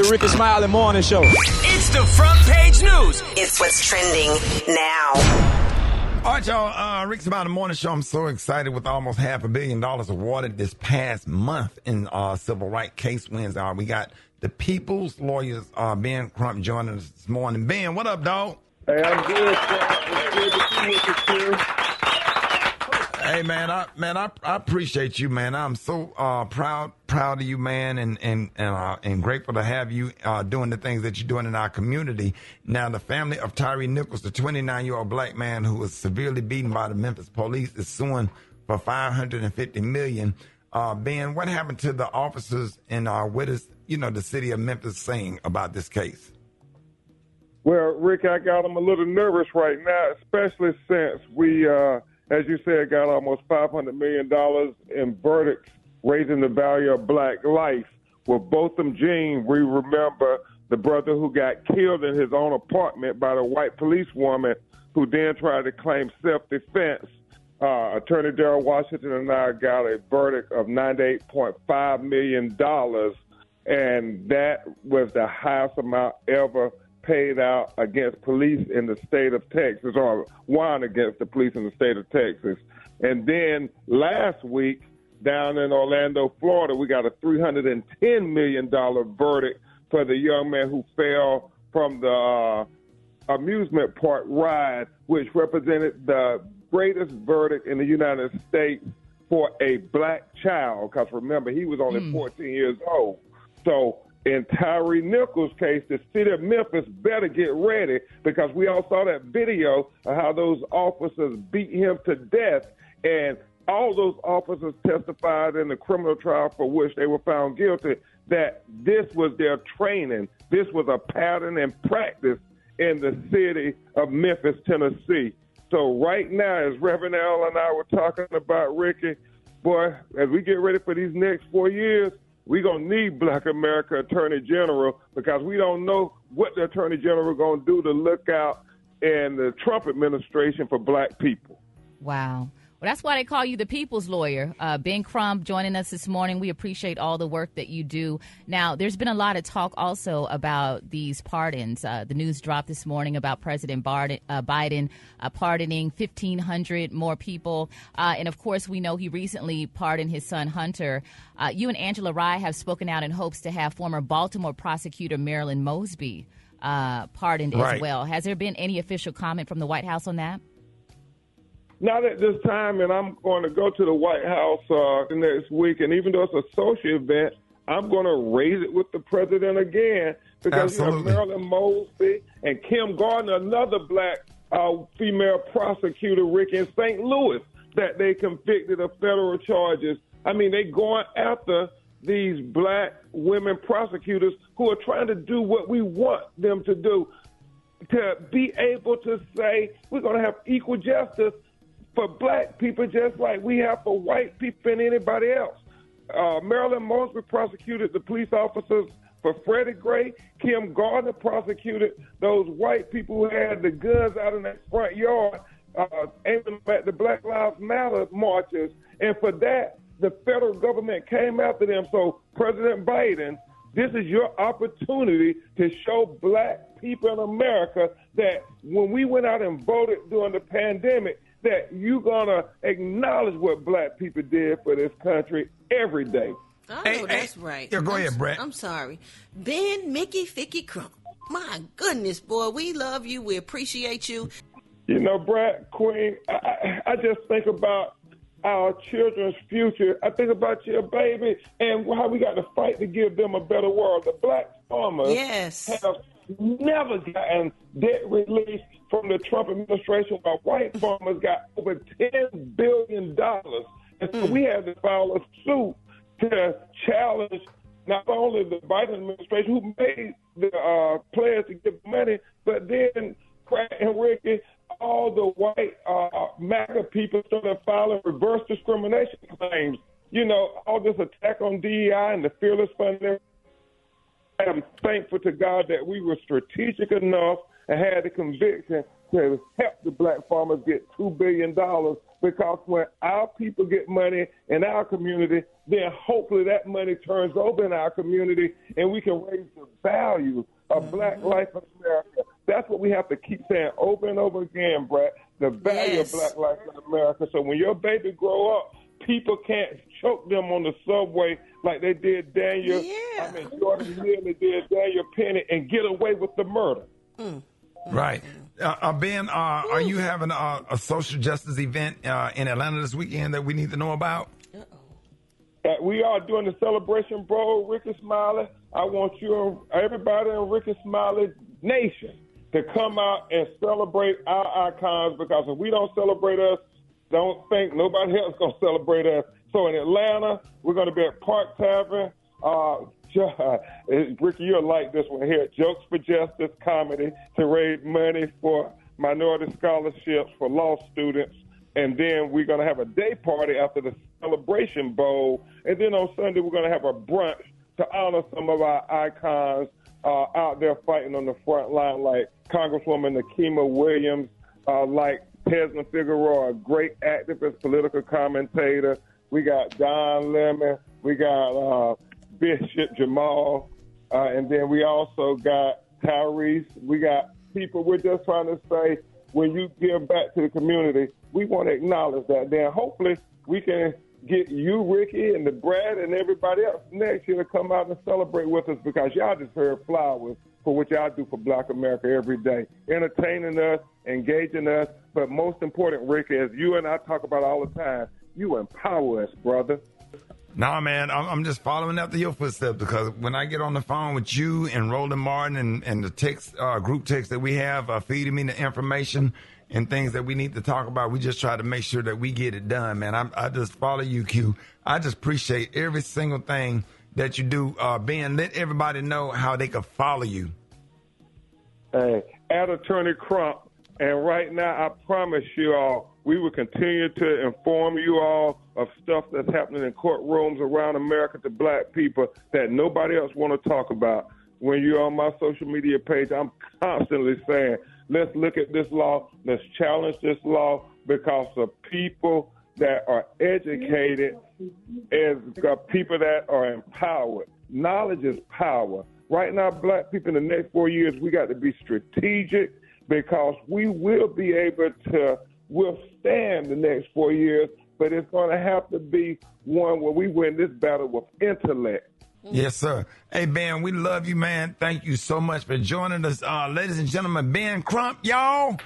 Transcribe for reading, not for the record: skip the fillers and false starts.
The Rickey Smiley Morning Show. It's the front page news. It's what's trending now. All right, y'all. Rickey Smiley Morning Show. I'm so excited with almost $500 million awarded this past month in civil rights case wins. We got the people's lawyers, Ben Crump, joining us this morning. Ben, what up, dog? Hey, I'm good. It's good to see you, too. Hey, man, I appreciate you, man. I'm so proud of you, man, and grateful to have you doing the things that you're doing in our community. Now, the family of Tyree Nichols, the 29-year-old black man who was severely beaten by the Memphis police, is suing for $550 million. Ben, what happened to the officers and what is, the city of Memphis saying about this case? Well, Rick, I got them a little nervous right now, especially since we, as you said, got almost $500 million in verdicts raising the value of black life. With Botham Jean, we remember the brother who got killed in his own apartment by the white policewoman who then tried to claim self-defense. Attorney Darrell Washington and I got a verdict of $98.5 million, and that was the highest amount ever paid out against police in the state of Texas, or won against the police in the state of Texas. And then last week, down in Orlando, Florida, we got a $310 million verdict for the young man who fell from the amusement park ride, which represented the greatest verdict in the United States for a black child, because remember, he was only 14 years old. So in Tyree Nichols' case, the city of Memphis better get ready, because we all saw that video of how those officers beat him to death, and all those officers testified in the criminal trial for which they were found guilty that this was their training. This was a pattern and practice in the city of Memphis, Tennessee. So right now, as Reverend Al and I were talking about, Rickey, boy, as we get ready for these next 4 years, we're going to need Black America Attorney General, because we don't know what the Attorney General is going to do to look out in the Trump administration for black people. Wow. Well, that's why they call you the people's lawyer. Ben Crump joining us this morning. We appreciate all the work that you do. Now, there's been a lot of talk also about these pardons. The news dropped this morning about President Biden pardoning 1,500 more people. And, of course, we know he recently pardoned his son, Hunter. You and Angela Rye have spoken out in hopes to have former Baltimore prosecutor Marilyn Mosby pardoned as well. Has there been any official comment from the White House on that? Not at this time, and I'm going to go to the White House next week, and even though it's a social event, I'm going to raise it with the president again, because you have Marilyn Mosby and Kim Gardner, another black female prosecutor, Rick, in St. Louis, that they convicted of federal charges. I mean, they going after these black women prosecutors who are trying to do what we want them to do, to be able to say we're going to have equal justice for black people just like we have for white people and anybody else. Marilyn Mosby prosecuted the police officers for Freddie Gray. Kim Gardner prosecuted those white people who had the guns out in their front yard aiming at the Black Lives Matter marches. And for that, the federal government came after them. So President Biden, this is your opportunity to show black people in America that when we went out and voted during the pandemic, that you're going to acknowledge what black people did for this country every day. I know that's right. Yeah, go ahead, Brett. I'm sorry. Ben, Mickey, Ficky, Crump. My goodness, boy, we love you. We appreciate you. You know, Brett, Queen, I just think about our children's future. I think about your baby and how we got to fight to give them a better world. The black farmers have never gotten debt relief from the Trump administration, while white farmers got over $10 billion. And so we had to file a suit to challenge not only the Biden administration, who made the players to give money, but then Pratt and Rickey, all the white MAGA people started filing reverse discrimination claims. You know, all this attack on DEI and the fearless funding. I'm thankful to God that we were strategic enough and had the conviction to help the black farmers get $2 billion because when our people get money in our community, then hopefully that money turns over in our community and we can raise the value of black life in America. That's what we have to keep saying over and over again, Brett, the value of black life in America. So when your baby grow up, people can't choke them on the subway like they did Daniel. Yeah. Jordan Neely did Daniel Penny and get away with the murder. Right. Ben, are you having a social justice event in Atlanta this weekend that we need to know about? We are doing the celebration, bro. Rickey Smiley. I want you, everybody in Rickey Smiley Nation, to come out and celebrate our icons, because if we don't celebrate us, don't think nobody else going to celebrate us. So in Atlanta, we're going to be at Park Tavern. Rickey, you'll like this one here. Jokes for Justice comedy to raise money for minority scholarships for law students. And then we're going to have a day party after the Celebration Bowl. And then on Sunday, we're going to have a brunch to honor some of our icons out there fighting on the front line, like Congresswoman Nakima Williams, like Tesla Figueroa, a great activist, political commentator. We got Don Lemon. We got Bishop Jamal. And then we also got Tyrese. We got people. We're just trying to say, when you give back to the community, we want to acknowledge that. Then hopefully we can get you, Rickey, and the Brad and everybody else next year to come out and celebrate with us, because y'all deserve flowers for what y'all do for Black America every day, entertaining us, engaging us, but most important, Rickey, as you and I talk about all the time, you empower us, brother. Nah, man, I'm just following after your footsteps, because when I get on the phone with you and Roland Martin and the text group text that we have feeding me the information and things that we need to talk about, we just try to make sure that we get it done, man. I just follow you, Q. I just appreciate every single thing that you do. Ben, let everybody know how they can follow you. Hey, at Attorney Crump. And right now, I promise you all, we will continue to inform you all of stuff that's happening in courtrooms around America to black people that nobody else want to talk about. When you're on my social media page, I'm constantly saying, let's look at this law, let's challenge this law, because the people that are educated is people that are empowered. Knowledge is power. Right now, black people, in the next 4 years, we got to be strategic, because we will be able to withstand the next 4 years, but it's going to have to be one where we win this battle with intellect. Yes, sir. Hey, Ben, we love you, man. Thank you so much for joining us. Ladies and gentlemen, Ben Crump, y'all.